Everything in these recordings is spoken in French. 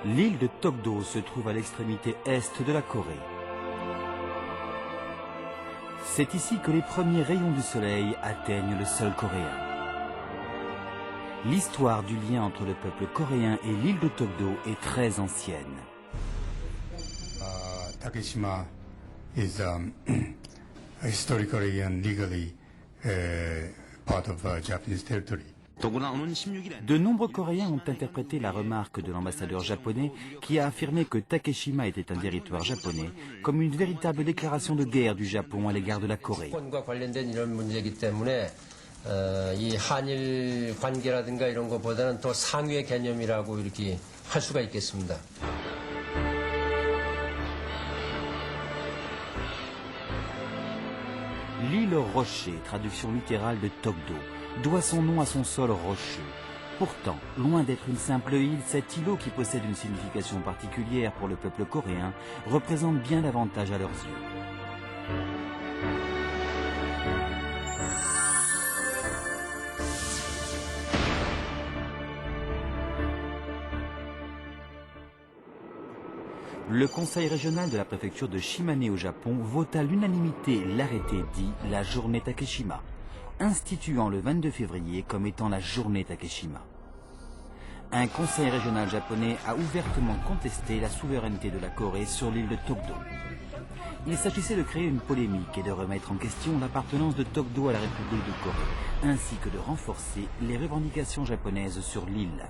L'île de Tokdo se trouve à l'extrémité est de la Corée. C'est ici que les premiers rayons du soleil atteignent le sol coréen. L'histoire du lien entre le peuple coréen et l'île de Tokdo est très ancienne. Takeshima is historically and legally part of Japanese territory. De nombreux Coréens ont interprété la remarque de l'ambassadeur japonais qui a affirmé que Takeshima était un territoire japonais comme une véritable déclaration de guerre du Japon à l'égard de la Corée. 이 한일 관계라든가 이런 것보다는 더 상위의 개념이라고 이렇게 할 수가 있겠습니다. L'île Rocher, traduction littérale de Tokdo, doit son nom à son sol rocheux. Pourtant, loin d'être une simple île, cet îlot qui possède une signification particulière pour le peuple coréen représente bien davantage à leurs yeux. Le conseil régional de la préfecture de Shimane au Japon vote à l'unanimité l'arrêté dit la journée Takeshima, instituant le 22 février comme étant la journée Takeshima. Un conseil régional japonais a ouvertement contesté la souveraineté de la Corée sur l'île de Tokdo. Il s'agissait de créer une polémique et de remettre en question l'appartenance de Tokdo à la République de Corée, ainsi que de renforcer les revendications japonaises sur l'île.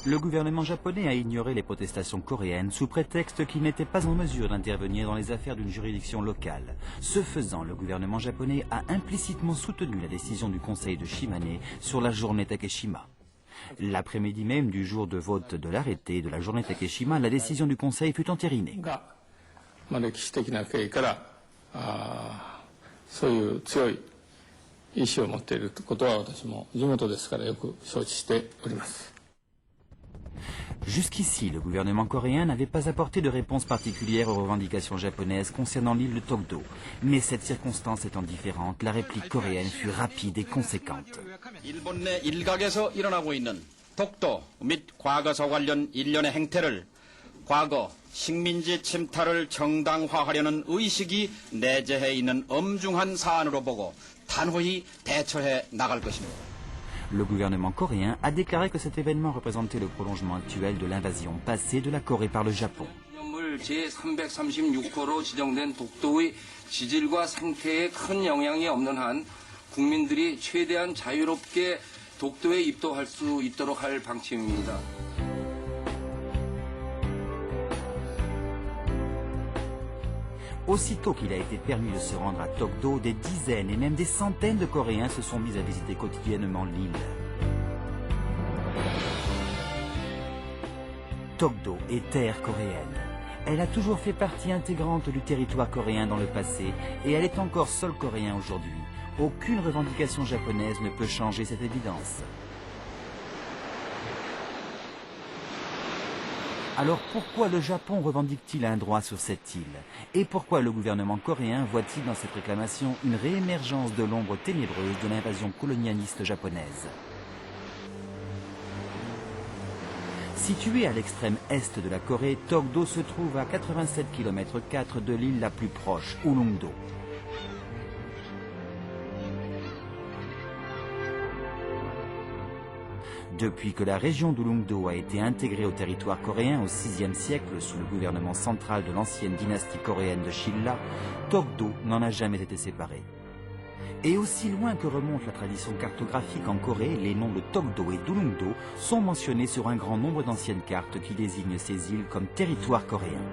Le gouvernement japonais a ignoré les protestations coréennes sous prétexte qu'il n'était pas en mesure d'intervenir dans les affaires d'une juridiction locale. Ce faisant, le gouvernement japonais a implicitement soutenu la décision du conseil de Shimane sur la journée Takeshima. L'après-midi même du jour de vote de l'arrêté de la journée Takeshima, la décision du conseil fut entérinée. Jusqu'ici, le gouvernement coréen n'avait pas apporté de réponse particulière aux revendications japonaises concernant l'île de Tokdo. Mais cette circonstance étant différente, la réplique coréenne fut rapide et conséquente. 일본 내 일각에서 일어나고 있는 독도 및 과거사 관련 일련의 행태를 과거 식민지 침탈을 정당화하려는 의식이 내재해 있는 엄중한 사안으로 보고 단호히 대처해 나갈 것입니다. Le gouvernement coréen a déclaré que cet événement représentait le prolongement actuel de l'invasion passée de la Corée par le Japon. 제336호로 지정된 독도의 지질과 상태에 큰 영향이 없는 한 국민들이 최대한 자유롭게 독도에 입도할 수 있도록 할 방침입니다. Aussitôt qu'il a été permis de se rendre à Tokdo, des dizaines et même des centaines de Coréens se sont mis à visiter quotidiennement l'île. Tokdo est terre coréenne. Elle a toujours fait partie intégrante du territoire coréen dans le passé et elle est encore sol coréen aujourd'hui. Aucune revendication japonaise ne peut changer cette évidence. Alors pourquoi le Japon revendique-t-il un droit sur cette île? Et pourquoi le gouvernement coréen voit-il dans cette réclamation une réémergence de l'ombre ténébreuse de l'invasion colonialiste japonaise? Située à l'extrême est de la Corée, Tokdo se trouve à 87 km² de l'île la plus proche, Ulleungdo. Depuis que la région d'Ulleungdo a été intégrée au territoire coréen au VIe siècle sous le gouvernement central de l'ancienne dynastie coréenne de Shilla, Tokdo n'en a jamais été séparé. Et aussi loin que remonte la tradition cartographique en Corée, les noms de Tokdo et d'Ulleungdo sont mentionnés sur un grand nombre d'anciennes cartes qui désignent ces îles comme territoire coréen.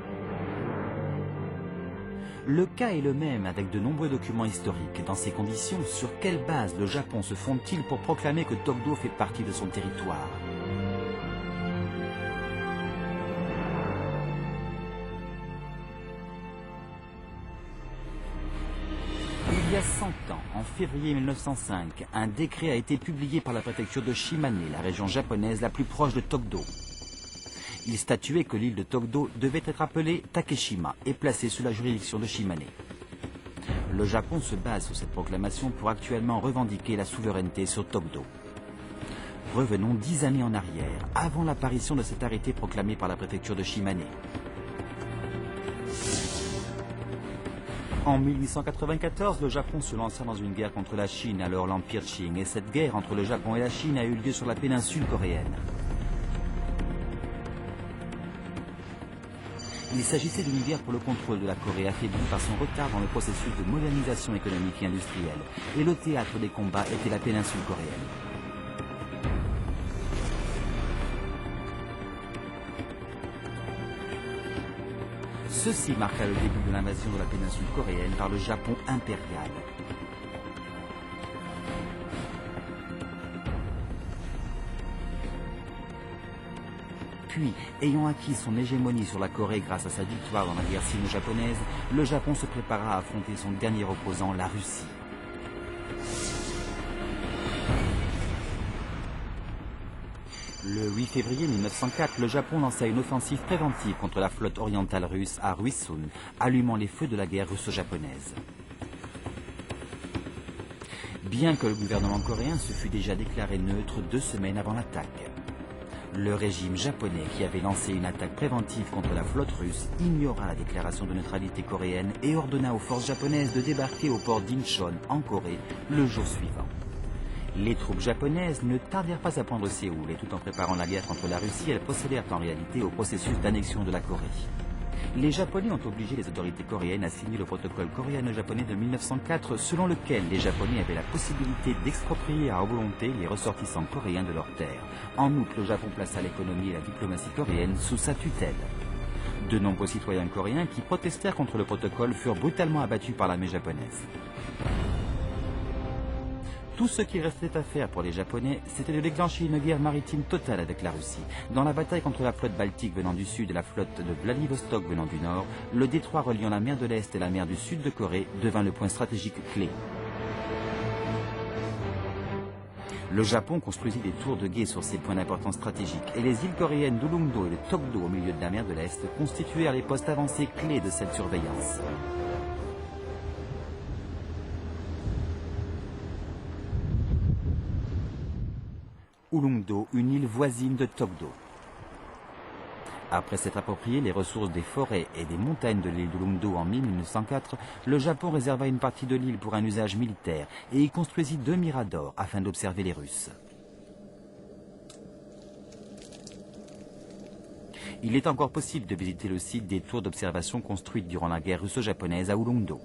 Le cas est le même avec de nombreux documents historiques. Dans ces conditions, sur quelle base le Japon se fonde-t-il pour proclamer que Tokdo fait partie de son territoire? Il y a 100 ans, en février 1905, un décret a été publié par la préfecture de Shimane, la région japonaise la plus proche de Tokdo. Il statuait que l'île de Tokdo devait être appelée Takeshima et placée sous la juridiction de Shimane. Le Japon se base sur cette proclamation pour actuellement revendiquer la souveraineté sur Tokdo. Revenons 10 années en arrière, avant l'apparition de cet arrêté proclamé par la préfecture de Shimane. En 1894, le Japon se lança dans une guerre contre la Chine, alors l'Empire Qing, et cette guerre entre le Japon et la Chine a eu lieu sur la péninsule coréenne. Il s'agissait d'une guerre pour le contrôle de la Corée, affaiblie par son retard dans le processus de modernisation économique et industrielle, et le théâtre des combats était la péninsule coréenne. Ceci marqua le début de l'invasion de la péninsule coréenne par le Japon impérial. Puis, ayant acquis son hégémonie sur la Corée grâce à sa victoire dans la guerre sino-japonaise, le Japon se prépara à affronter son dernier opposant, la Russie. Le 8 février 1904, le Japon lança une offensive préventive contre la flotte orientale russe à Ruisun, allumant les feux de la guerre russo-japonaise. Bien que le gouvernement coréen se fût déjà déclaré neutre 2 semaines avant l'attaque. Le régime japonais, qui avait lancé une attaque préventive contre la flotte russe, ignora la déclaration de neutralité coréenne et ordonna aux forces japonaises de débarquer au port d'Incheon, en Corée, le jour suivant. Les troupes japonaises ne tardèrent pas à prendre Séoul et tout en préparant la guerre contre la Russie, elles procédèrent en réalité au processus d'annexion de la Corée. Les Japonais ont obligé les autorités coréennes à signer le protocole coréano-japonais de 1904 selon lequel les Japonais avaient la possibilité d'exproprier à volonté les ressortissants coréens de leurs terres. En outre, le Japon plaça l'économie et la diplomatie coréenne sous sa tutelle. De nombreux citoyens coréens qui protestèrent contre le protocole furent brutalement abattus par l'armée japonaise. Tout ce qui restait à faire pour les Japonais, c'était de déclencher une guerre maritime totale avec la Russie. Dans la bataille contre la flotte baltique venant du sud et la flotte de Vladivostok venant du nord, le détroit reliant la mer de l'Est et la mer du sud de Corée devint le point stratégique clé. Le Japon construisit des tours de guet sur ces points d'importance stratégique et les îles coréennes d'Ulungdo et de Tokdo au milieu de la mer de l'Est constituèrent les postes avancés clés de cette surveillance. Ulungdo, une île voisine de Tokdo. Après s'être approprié les ressources des forêts et des montagnes de l'île d'Ulungdo en 1904, le Japon réserva une partie de l'île pour un usage militaire et y construisit 2 miradors afin d'observer les Russes. Il est encore possible de visiter le site des tours d'observation construites durant la guerre russo-japonaise à Ulungdo.